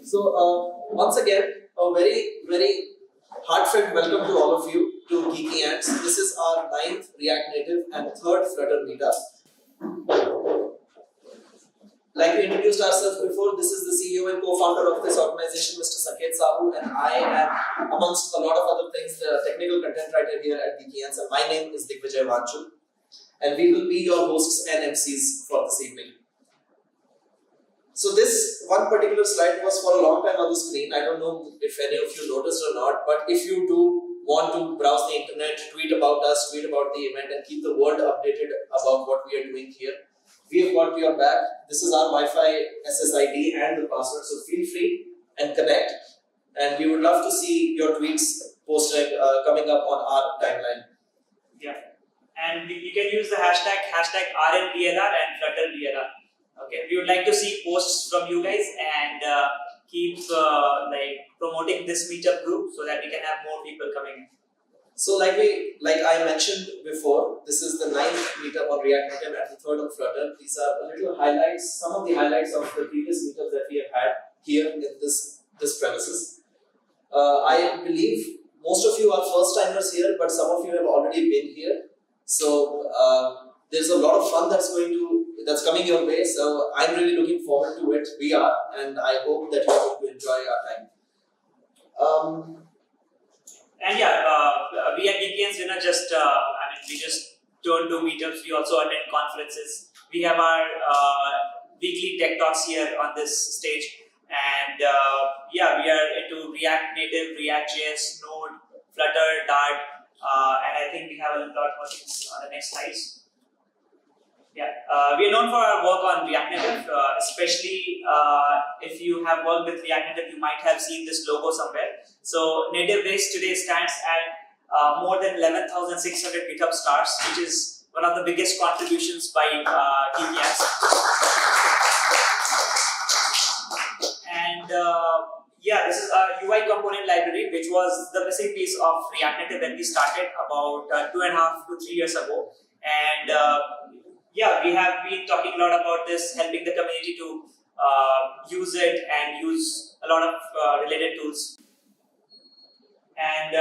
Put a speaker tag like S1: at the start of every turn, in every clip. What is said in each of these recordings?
S1: So once again, a very heartfelt welcome to all of you to GeekyAnts. This is our 9th React Native and 3rd Flutter meetup. Like we introduced ourselves before, this is the CEO and co-founder of this organization, Mr. Sanket, and I am, amongst a lot of other things, the technical content writer here at GeekyAnts, and my name is Digvijay Wanchoo, and we will be your hosts and MCs for this evening. So this one particular slide was for a long time on the screen. I don't know if any of you noticed or not, but if you do want to browse the internet, tweet about us, tweet about the event, and keep the world updated about what we are doing here, we have got your back. This is our Wi-Fi SSID and the password, so feel free and connect. And we would love to see your tweets posted coming up on our timeline.
S2: Yeah, and you can use the hashtag RNDLR and FlutterDLR. Okay, we would like to see posts from you guys and keep promoting this meetup group so that we can have more people coming in.
S1: So like I mentioned before, this is the 9th meetup on React Native and the 3rd on Flutter. These are a little highlights, some of the highlights of the previous meetups that we have had here in this premises. I believe most of you are first timers here, but some of you have already been here. So there's a lot of fun that's coming your way. So I'm really looking forward to it. We are, and I hope that you're going to enjoy our time.
S2: And yeah, we at GeekyAnts, we just don't do meetups. We also attend conferences. We have our weekly tech talks here on this stage, and we are into React Native, React.js, Node, Flutter, Dart, and I think we have a lot more things on the next slides. Yeah, we are known for our work on React Native, especially if you have worked with React Native, you might have seen this logo somewhere. So Native Base today stands at more than 11,600 GitHub stars, which is one of the biggest contributions by GeekyAnts. And this is a UI component library, which was the missing piece of React Native when we started about 2.5 to 3 years ago. And we have been talking a lot about this, helping the community to use it and use a lot of related tools. And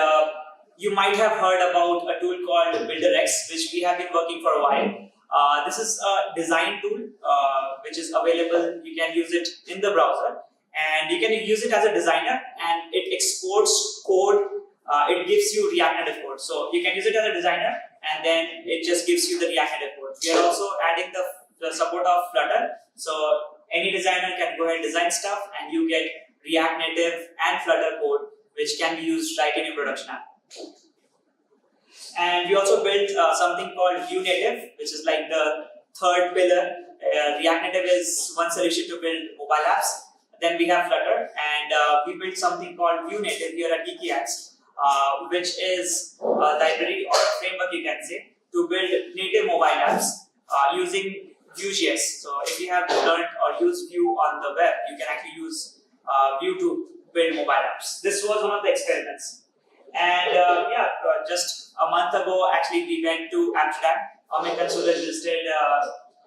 S2: you might have heard about a tool called BuilderX, which we have been working for a while. This is a design tool which is available. You can use it in the browser, and you can use it as a designer, and it exports code. It gives you React Native code. So you can use it as a designer, and then it just gives you the React Native code. We are also adding the support of Flutter. So any designer can go ahead and design stuff, and you get React Native and Flutter code, which can be used right in your production app. And we also built something called Vue Native, which is like the third pillar. React Native is one solution to build mobile apps. Then we have Flutter, and we built something called Vue Native here at GeekyAnts, which is a library or a framework, you can say, to build native mobile apps using Vue.js. So if you have learned or used Vue on the web, you can actually use Vue to build mobile apps. This was one of the experiments. And just a month ago, actually, we went to Amsterdam. Amit and Suraj listed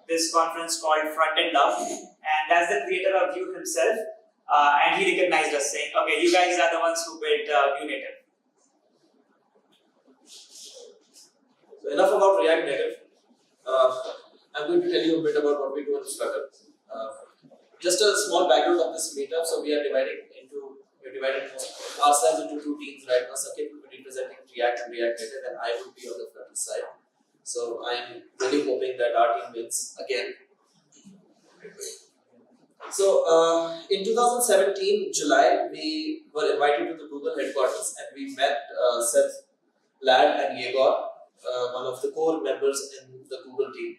S2: this conference called Front End Love, and that's the creator of Vue himself. And he recognized us, saying, "Okay, you guys are the ones who built Vue Native."
S1: So enough about React Native. I'm going to tell you a bit about what we do in Flutter. Just a small background of this meetup. So we are dividing ourselves into 2 teams right now. Sanket will be representing React and React Native, and I will be on the Flutter side. So I'm really hoping that our team wins again. So in 2017 July, we were invited to the Google headquarters, and we met Seth, Lad, and Yegor, one of the core members in the Google team.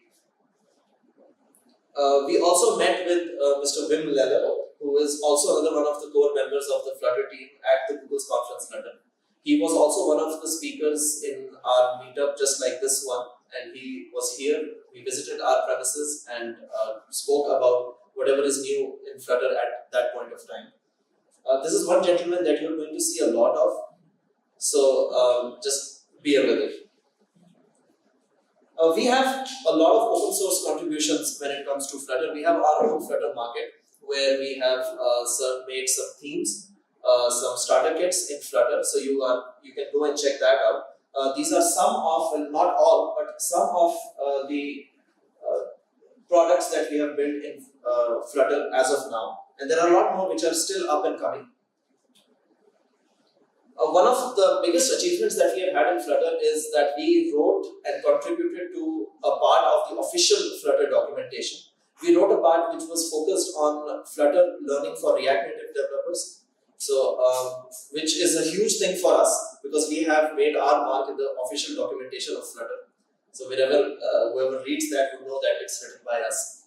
S1: We also met with Mr. Wim Leller, who is also another one of the core members of the Flutter team at the Google's conference London. He was also one of the speakers in our meetup, just like this one, and he was here. We visited our premises and spoke about whatever is new in Flutter at that point of time. This is one gentleman that you're going to see a lot of, so just bear with it. We have a lot of open source contributions when it comes to Flutter. We have our own Flutter market, where we have made some themes, some starter kits in Flutter. So you can go and check that out. These are some of, well, not all, but some of the products that we have built in Flutter as of now, and there are a lot more which are still up and coming. One of the biggest achievements that we have had in Flutter is that we wrote and contributed to a part of the official Flutter documentation. We wrote a part which was focused on Flutter learning for React Native developers. So, which is a huge thing for us because we have made our mark in the official documentation of Flutter. So, whoever reads that will know that it's written by us.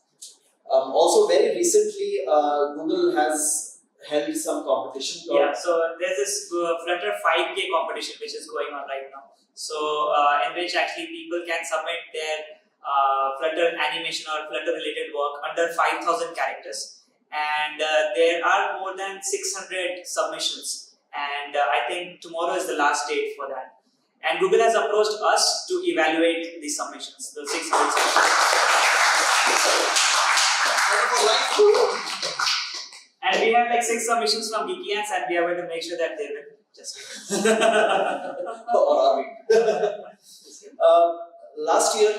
S1: Also, very recently, Google has held some competition.
S2: Yeah, so there's this Flutter 5K competition which is going on right now. So, in which actually people can submit their Flutter animation or Flutter related work under 5,000 characters. And there are more than 600 submissions. And I think tomorrow is the last date for that. And Google has approached us to evaluate the submissions, the 600 submissions. And we have like 6 submissions from GeekyAnts, and we are going to make sure that they win. Just
S1: or are we? Last year,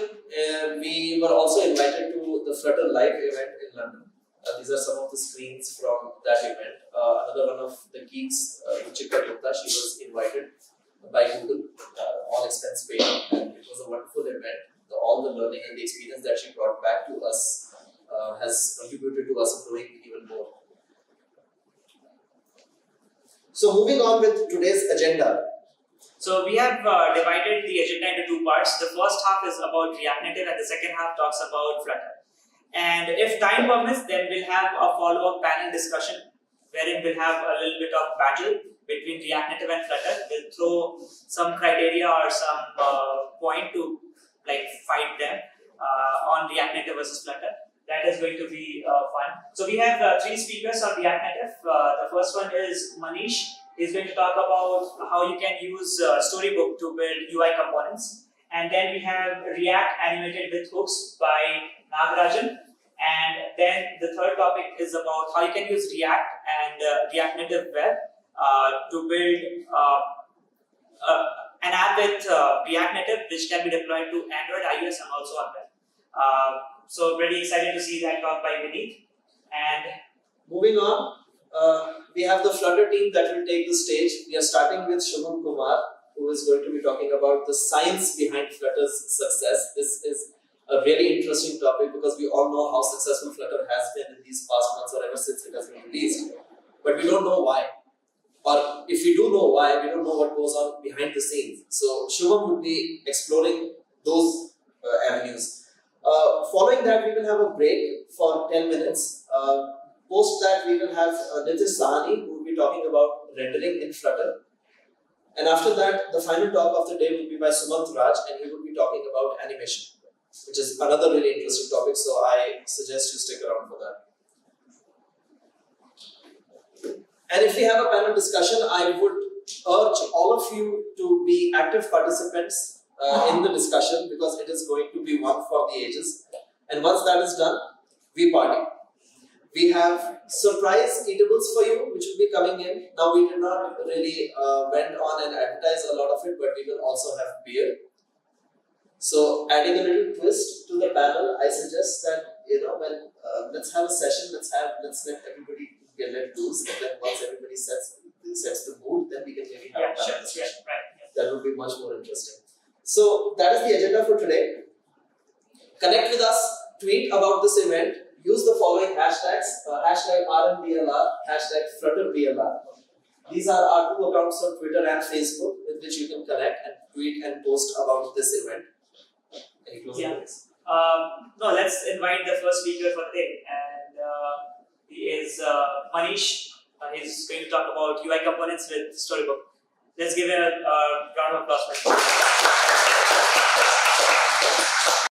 S1: we were also invited to the Flutter Live event in London. These are some of the screens from that event. Another one of the geeks, Ruchika Gupta, she was invited by Google, all expense paid, and it was a wonderful event. All the learning and the experience that she brought back to us has contributed to us growing even more. So moving on with today's agenda.
S2: So we have divided the agenda into 2 parts. The first half is about React Native and the second half talks about Flutter. And if time permits, then we'll have a follow-up panel discussion wherein we'll have a little bit of battle between React Native and Flutter. We'll throw some criteria or some point to like fight them on React Native versus Flutter. That is going to be fun. So we have 3 speakers on React Native. The first one is Manish. He's going to talk about how you can use Storybook to build UI components. And then we have React Animated with Hooks by Nagarajan. And then the third topic is about how you can use React and React Native Web to build an app with React Native which can be deployed to Android, iOS, and also on web. So pretty excited to see that talk by Vineet. And
S1: moving on, we have the Flutter team that will take the stage. We are starting with Shubham Kumar, who is going to be talking about the science behind Flutter's success. This is a really interesting topic because we all know how successful Flutter has been in these past months or ever since it has been released. But we don't know why. Or if we do know why, we don't know what goes on behind the scenes. So Shubham would be exploring those avenues. Following that, we will have a break for 10 minutes. Post that, we will have Nitish Sahani, who will be talking about rendering in Flutter. And after that, the final talk of the day will be by Sumant Raj, and he will be talking about animation, which is another really interesting topic, so I suggest you stick around for that. And if we have a panel discussion, I would urge all of you to be active participants in the discussion because it is going to be one for the ages. And once that is done, we party. We have surprise eatables for you, which will be coming in. Now, we did not really went on and advertise a lot of it, but we will also have beer. So, adding a little twist to the panel, I suggest that when let's have a session. Let's let everybody get let loose, and then once everybody sets the mood, then we can maybe have a panel discussion. That would be much more interesting. So that is the agenda for today. Connect with us, tweet about this event, use the following hashtags, hashtag RMBLR, hashtag FlutterBLR. These are our 2 accounts on Twitter and Facebook with which you can connect and tweet and post about this event. Any closing remarks?
S2: No, let's invite the first speaker for the day. And he is Manish. He's going to talk about UI components with Storybook. Let's give a round of applause for him.